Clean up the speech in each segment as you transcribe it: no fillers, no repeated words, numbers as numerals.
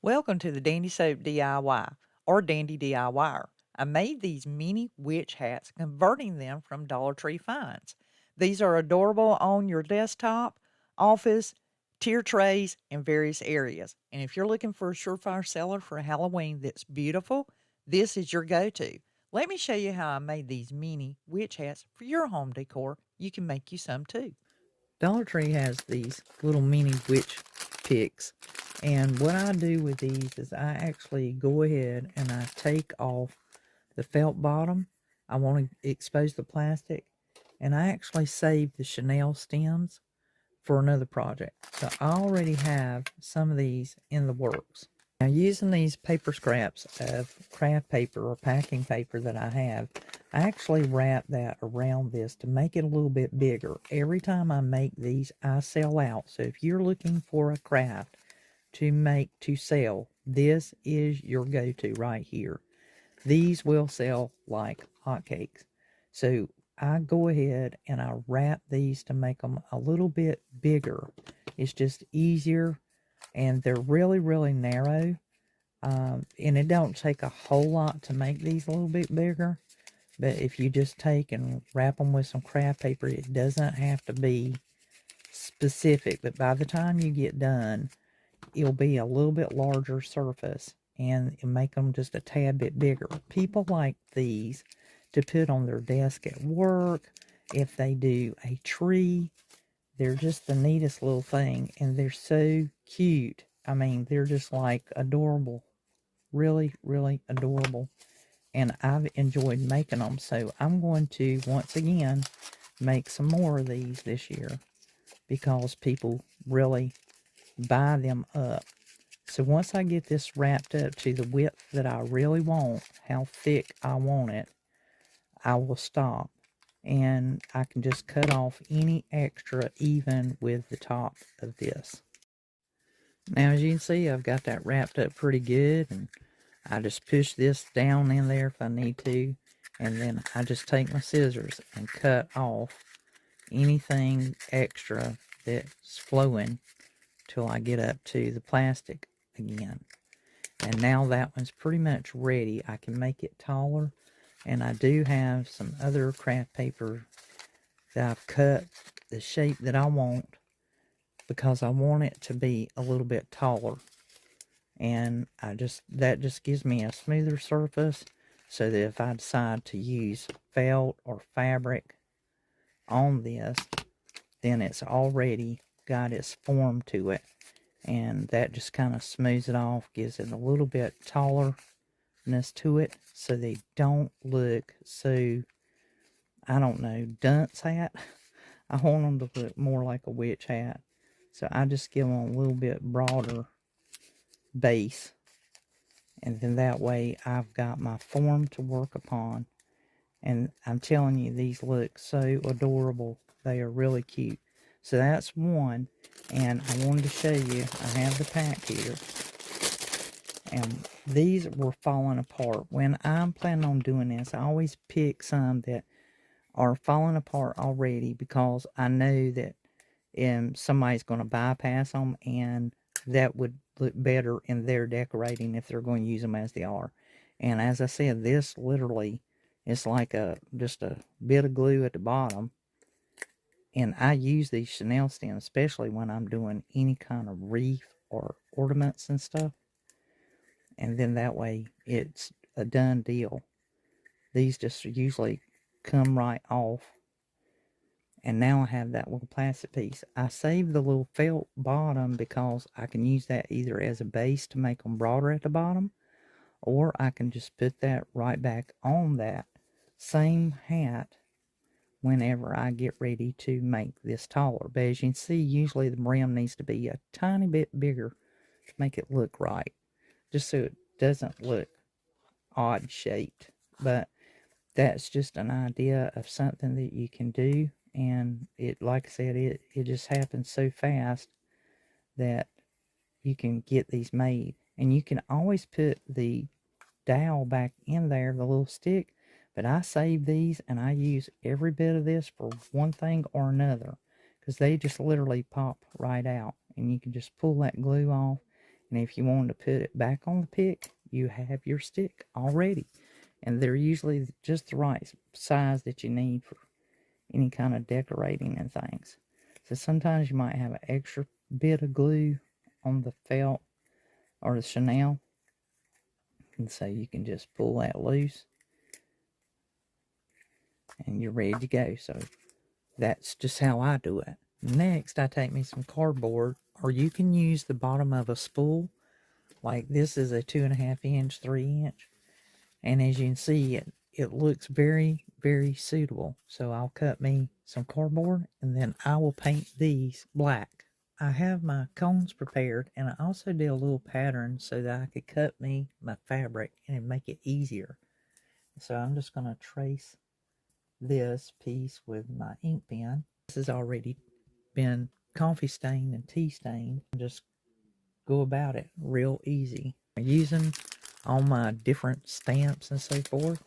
Welcome to the Dandysoap DIY or Dandy DIYer. I made these mini witch hats, converting them from Dollar Tree finds. These are adorable on your desktop, office, tier trays, and various areas. And if you're looking for a surefire seller for Halloween that's beautiful, this is your go-to. Let me show you how I made these mini witch hats for your home decor. You can make you some too. Dollar Tree has these little mini witch picks. And what I do with these is I actually go ahead and I take off the felt bottom. I want to expose the plastic. And I actually save the chenille stems for another project. So I already have some of these in the works. Now, using these paper scraps of craft paper or packing paper that I have, I actually wrap that around this to make it a little bit bigger. Every time I make these, I sell out. So if you're looking for a craft to make to sell, this is your go-to right here. These will sell like hotcakes. So I go ahead and I wrap these to make them a little bit bigger. It's just easier, and they're really, really narrow. And it don't take a whole lot to make these a little bit bigger. But if you just take and wrap them with some craft paper, it doesn't have to be specific. But by the time you get done, it'll be a little bit larger surface and it'll make them just a tad bit bigger. People like these to put on their desk at work. If they do a tree, they're just the neatest little thing, and they're so cute. I mean, they're just like adorable. Really, really adorable. And I've enjoyed making them. So I'm going to, once again, make some more of these this year because people really buy them up. So once I get this wrapped up to the width that I really want, how thick I want it, I will stop. And I can just cut off any extra even with the top of this. Now, as you can see, I've got that wrapped up pretty good, and I just push this down in there if I need to, and then I just take my scissors and cut off anything extra that's flowing till I get up to the plastic again. And now that one's pretty much ready. I can make it taller, and I do have some other craft paper that I've cut the shape that I want because I want it to be a little bit taller. And that just gives me a smoother surface so that if I decide to use felt or fabric on this, then it's already got its form to it. And that just kind of smooths it off, gives it a little bit tallerness to it so they don't look so, I don't know, dunce hat. I want them to look more like a witch hat. So I just give them a little bit broader base. And then that way I've got my form to work upon. And I'm telling you, these look so adorable. They are really cute. So that's one. And I wanted to show you, I have the pack here. And these were falling apart. When I'm planning on doing this, I always pick some that are falling apart already because I know that somebody's going to bypass them, and that would look better in their decorating if they're going to use them as they are. And as I said, this literally is like just a bit of glue at the bottom. And I use these chenille stems, especially when I'm doing any kind of wreath or ornaments and stuff. And then that way it's a done deal. These just usually come right off. And now I have that little plastic piece. I saved the little felt bottom because I can use that either as a base to make them broader at the bottom, or I can just put that right back on that same hat whenever I get ready to make this taller. But as you can see, usually the brim needs to be a tiny bit bigger to make it look right, just so it doesn't look odd shaped. But that's just an idea of something that you can do. And it, like I said, it just happens so fast that you can get these made. And you can always put the dowel back in there, the little stick. But I save these and I use every bit of this for one thing or another, because they just literally pop right out. And you can just pull that glue off And if you want to put it back on the pick, you have your stick already. And they're usually just the right size that you need for any kind of decorating and things. So sometimes you might have an extra bit of glue on the felt or the chenille. And so you can just pull that loose and you're ready to go. So that's just how I do it. Next, I take me some cardboard, or you can use the bottom of a spool. Like this is a 2.5 inch, 3 inch. And as you can see, it looks very, very suitable. So I'll cut me some cardboard and then I will paint these black. I have my cones prepared, and I also did a little pattern so that I could cut me my fabric and make it easier. So I'm just going to trace this piece with my ink pen. This has already been coffee stained and tea stained. Just go about it real easy. Using all my different stamps and so forth,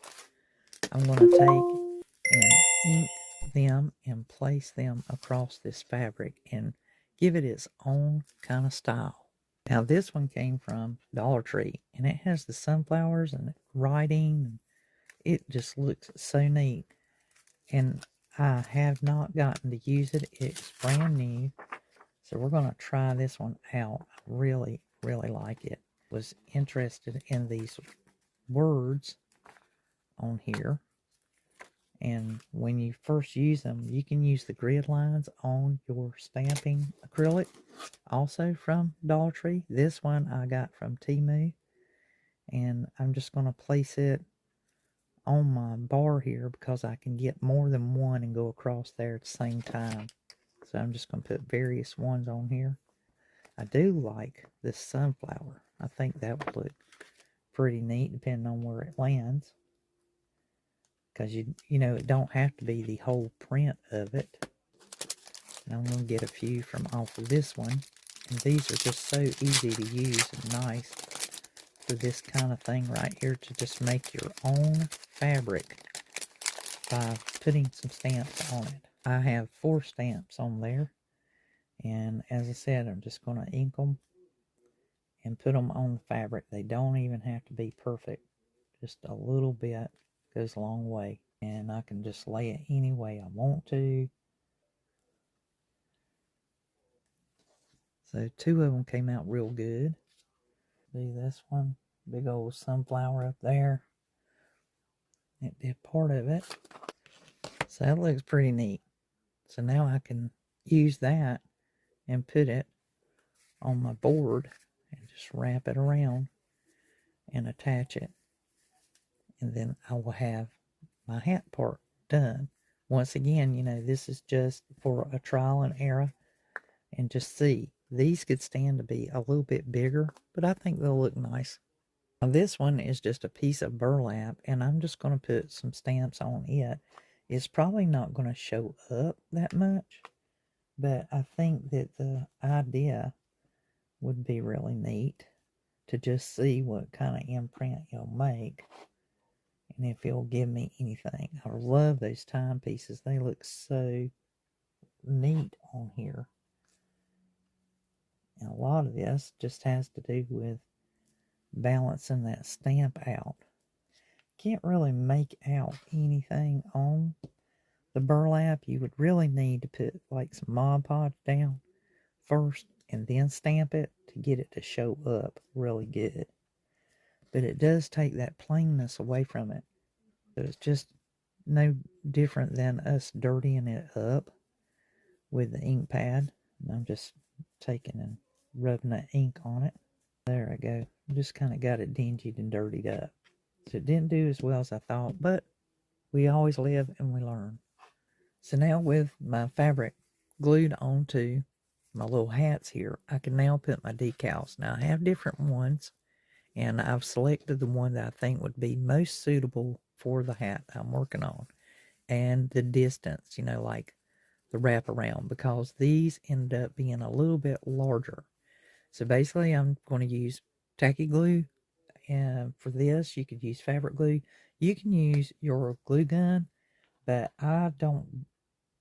I'm going to take and ink them and place them across this fabric and give it its own kind of style. Now this one came from Dollar Tree, and it has the sunflowers and writing. It just looks so neat, and I have not gotten to use it. It's brand new, so we're going to try this one out. I really, really like it. Was interested in these words on here, and when you first use them, you can use the grid lines on your stamping acrylic, also from Dollar Tree. This one I got from Temu, and I'm just going to place it on my bar here because I can get more than one and go across there at the same time. So I'm just going to put various ones on here. I do like this sunflower. I think that would look pretty neat depending on where it lands. Because you know, it don't have to be the whole print of it. And I'm going to get a few from off of this one. And these are just so easy to use and nice for this kind of thing right here, to just make your own fabric by putting some stamps on it. I have 4 stamps on there. And as I said, I'm just going to ink them and put them on the fabric. They don't even have to be perfect. Just a little bit goes a long way. And I can just lay it any way I want to. So 2 of them came out real good. See this one? Big old sunflower up there. It did part of it. So that looks pretty neat. So now I can use that and put it on my board and just wrap it around and attach it. And then I will have my hat part done. Once again, you know, this is just for a trial and error and just see. These could stand to be a little bit bigger, but I think they'll look nice. Now this one is just a piece of burlap, and I'm just going to put some stamps on it. It's probably not going to show up that much, but I think that the idea would be really neat to just see what kind of imprint you'll make and if it'll give me anything. I love those timepieces. They look so neat on here. And a lot of this just has to do with balancing that stamp out. Can't really make out anything on the burlap. You would really need to put like some Mod Podge down first and then stamp it to get it to show up really good. But it does take that plainness away from it. So it's just no different than us dirtying it up with the ink pad. And I'm just taking and rubbing the ink on it. There I go. Just kind of got it dingied and dirtied up. So it didn't do as well as I thought, but we always live and we learn. So now with my fabric glued onto my little hats here, I can now put my decals. Now I have different ones, and I've selected the one that I think would be most suitable for the hat I'm working on. And the distance, you know, like the wraparound, because these end up being a little bit larger. So basically I'm going to use tacky glue, and for this you could use fabric glue. You can use your glue gun, but I don't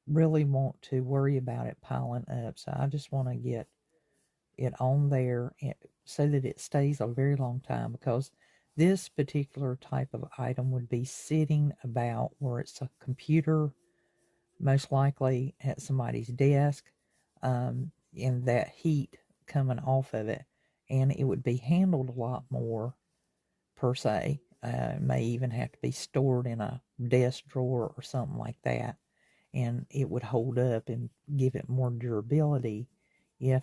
really want to worry about it piling up. So I just want to get it on there so that it stays a very long time, because this particular type of item would be sitting about where it's a computer, most likely at somebody's desk, and that heat coming off of it, and it would be handled a lot more per se. It may even have to be stored in a desk drawer or something like that, and it would hold up and give it more durability if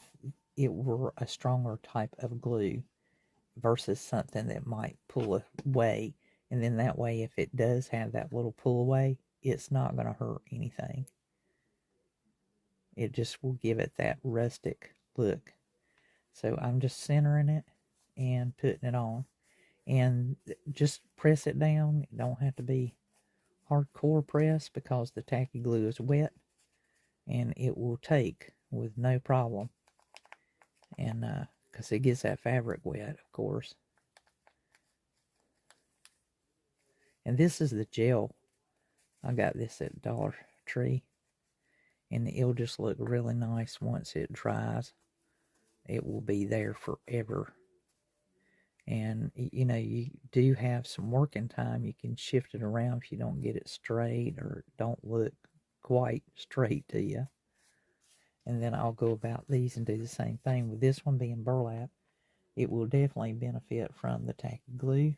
it were a stronger type of glue versus something that might pull away. And then that way, if it does have that little pull away, it's not going to hurt anything. It just will give it that rustic look. So I'm just centering it and putting it on. And just press it down. It don't have to be hardcore press because the tacky glue is wet. And it will take with no problem. And because it gets that fabric wet, of course. And this is the gel. I got this at Dollar Tree. And it'll just look really nice once it dries. It will be there forever. And, you know, you do have some working time. You can shift it around if you don't get it straight or don't look quite straight to you. And then I'll go about these and do the same thing. With this one being burlap, it will definitely benefit from the tacky glue.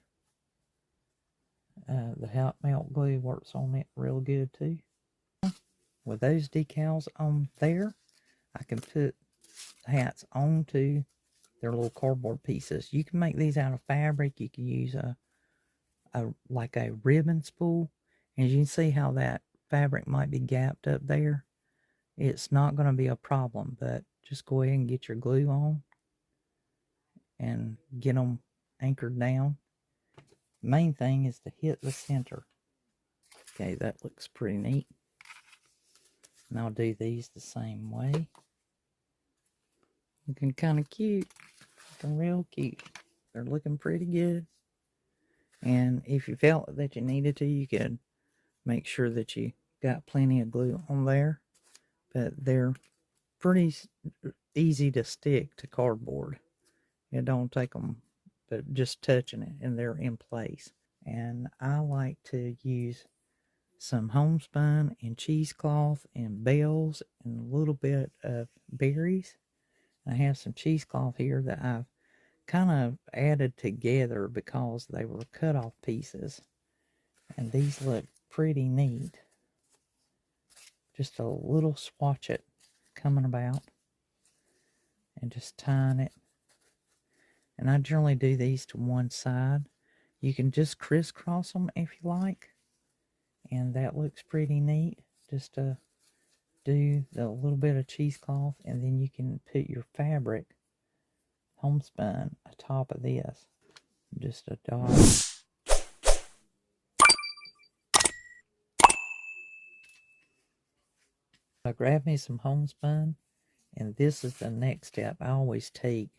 The hot melt glue works on it real good too. With those decals on there, I can put hats onto their little cardboard pieces. You can make these out of fabric. You can use like a ribbon spool. As you can see how that fabric might be gapped up there. It's not going to be a problem, but just go ahead and get your glue on and get them anchored down. Main thing is to hit the center. Okay, that looks pretty neat. And I'll do these the same way. Looking kind of cute. Looking real cute. They're looking pretty good. And if you felt that you needed to, you could make sure that you got plenty of glue on there. But they're pretty easy to stick to cardboard. It don't take them, but just touching it, and they're in place. And I like to use some homespun and cheesecloth and bells and a little bit of berries. I have some cheesecloth here that I've kind of added together because they were cut off pieces. And these look pretty neat. Just a little swatchet coming about. And just tying it. And I generally do these to one side. You can just crisscross them if you like. And that looks pretty neat. Just to do the little bit of cheesecloth. And then you can put your fabric homespun atop of this. Just a dot. I grab me some homespun. And this is the next step. I always take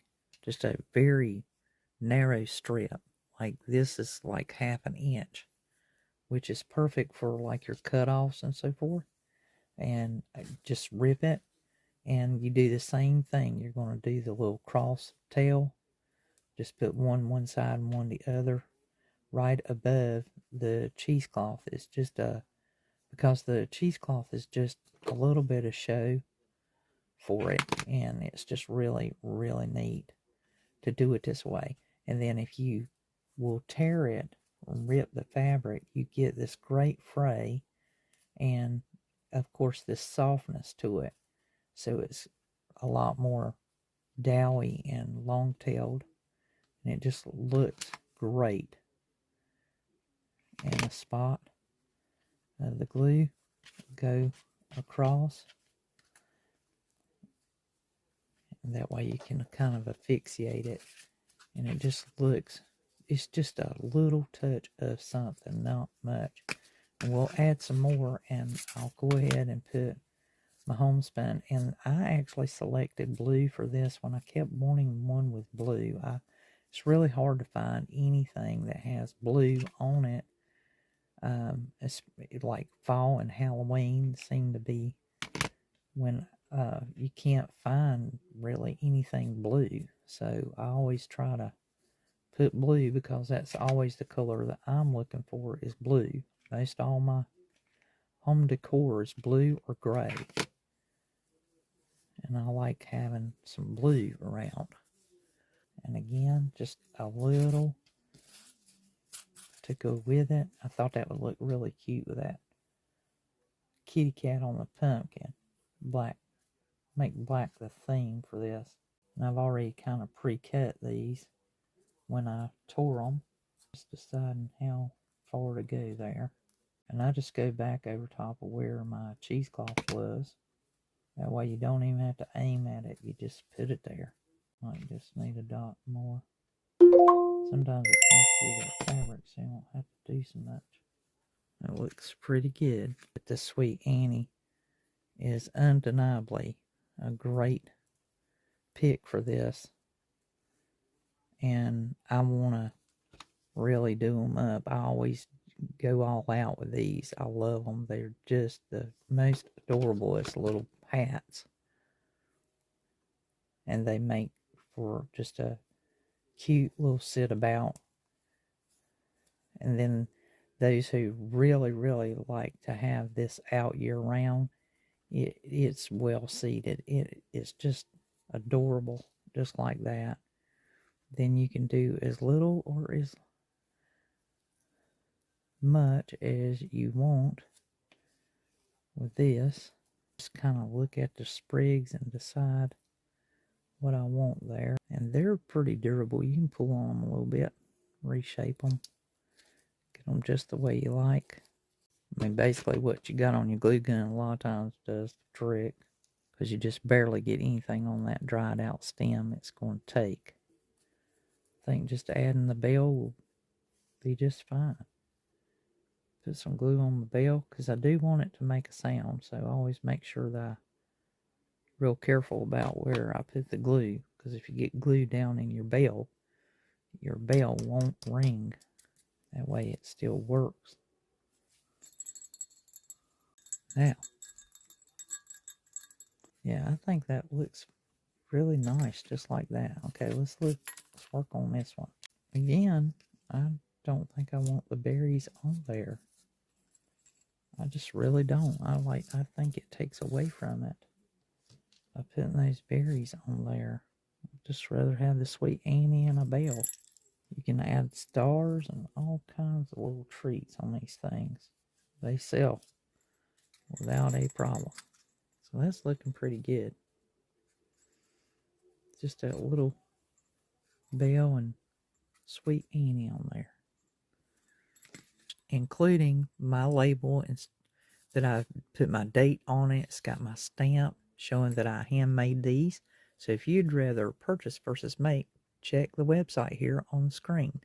just a very narrow strip. Like this is like 1/2 inch. Which is perfect for like your cutoffs and so forth. And just rip it. And you do the same thing. You're going to do the little cross tail. Just put one side and one the other. Right above the cheesecloth. It's just because the cheesecloth is just a little bit of show for it, and it's just really, really neat to do it this way. And then if you will tear it and rip the fabric, you get this great fray and of course this softness to it. So it's a lot more dowy and long-tailed, and it just looks great. And the spot of the glue go across. And that way you can kind of asphyxiate it. And it just looks, it's just a little touch of something, not much. And we'll add some more, and I'll go ahead and put my homespun. And I actually selected blue for this one. I kept wanting one with blue. It's really hard to find anything that has blue on it. It's like fall and Halloween seem to be when you can't find really anything blue. So I always try to put blue because that's always the color that I'm looking for is blue. Most all my home decor is blue or gray. And I like having some blue around. And again, just a little to go with it. I thought that would look really cute with that kitty cat on the pumpkin. Black. Make black the theme for this. And I've already kind of pre-cut these when I tore them. Just deciding how far to go there. And I just go back over top of where my cheesecloth was. That way you don't even have to aim at it. You just put it there. Might just need a dot more. Sometimes it comes through the fabric, so you won't have to do so much. It looks pretty good. But the Sweet Annie is undeniably a great pick for this. And I want to really do them up. I always go all out with these. I love them. They're just the most adorablest little hats. And they make for just a cute little sit about. And then those who really, really like to have this out year round, it's well seated. It's just adorable, just like that. Then you can do as little or as much as you want with this. Just kind of look at the sprigs and decide what I want there. And they're pretty durable. You can pull on them a little bit, reshape them, get them just the way you like. I mean, basically what you got on your glue gun a lot of times does the trick, because you just barely get anything on that dried out stem it's going to take. I think just adding the bell will be just fine. Put some glue on the bell, because I do want it to make a sound, so I always make sure that I'm real careful about where I put the glue, because if you get glue down in your bell won't ring. That way it still works. Now, yeah, I think that looks really nice, just like that. Okay, let's work on this one. Again, I don't think I want the berries on there. I just really don't. I think it takes away from it by putting those berries on there. I'd just rather have the Sweet Annie and a bell. You can add stars and all kinds of little treats on these things. They sell without a problem. So that's looking pretty good. Just a little bell and Sweet Annie on there, including my label that I put my date on it. It's got my stamp showing that I handmade these. So if you'd rather purchase versus make, check the website here on the screen.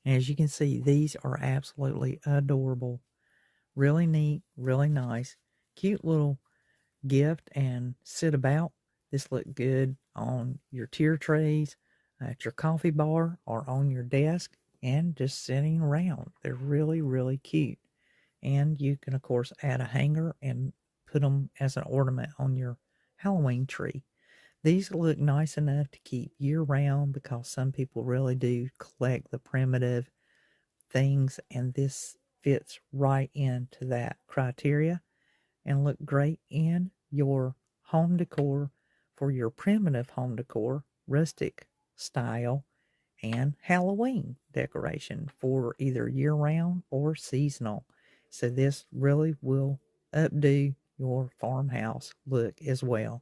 And as you can see, these are absolutely adorable. Really neat, really nice, cute little gift and sit about. This look good on your tier trays, at your coffee bar, or on your desk, and just sitting around. They're really, really cute. And you can, of course, add a hanger and put them as an ornament on your Halloween tree. These look nice enough to keep year-round, because some people really do collect the primitive things, and this fits right into that criteria and look great in your home decor for your primitive home decor, rustic style, and Halloween decoration for either year-round or seasonal. So this really will updo your farmhouse look as well.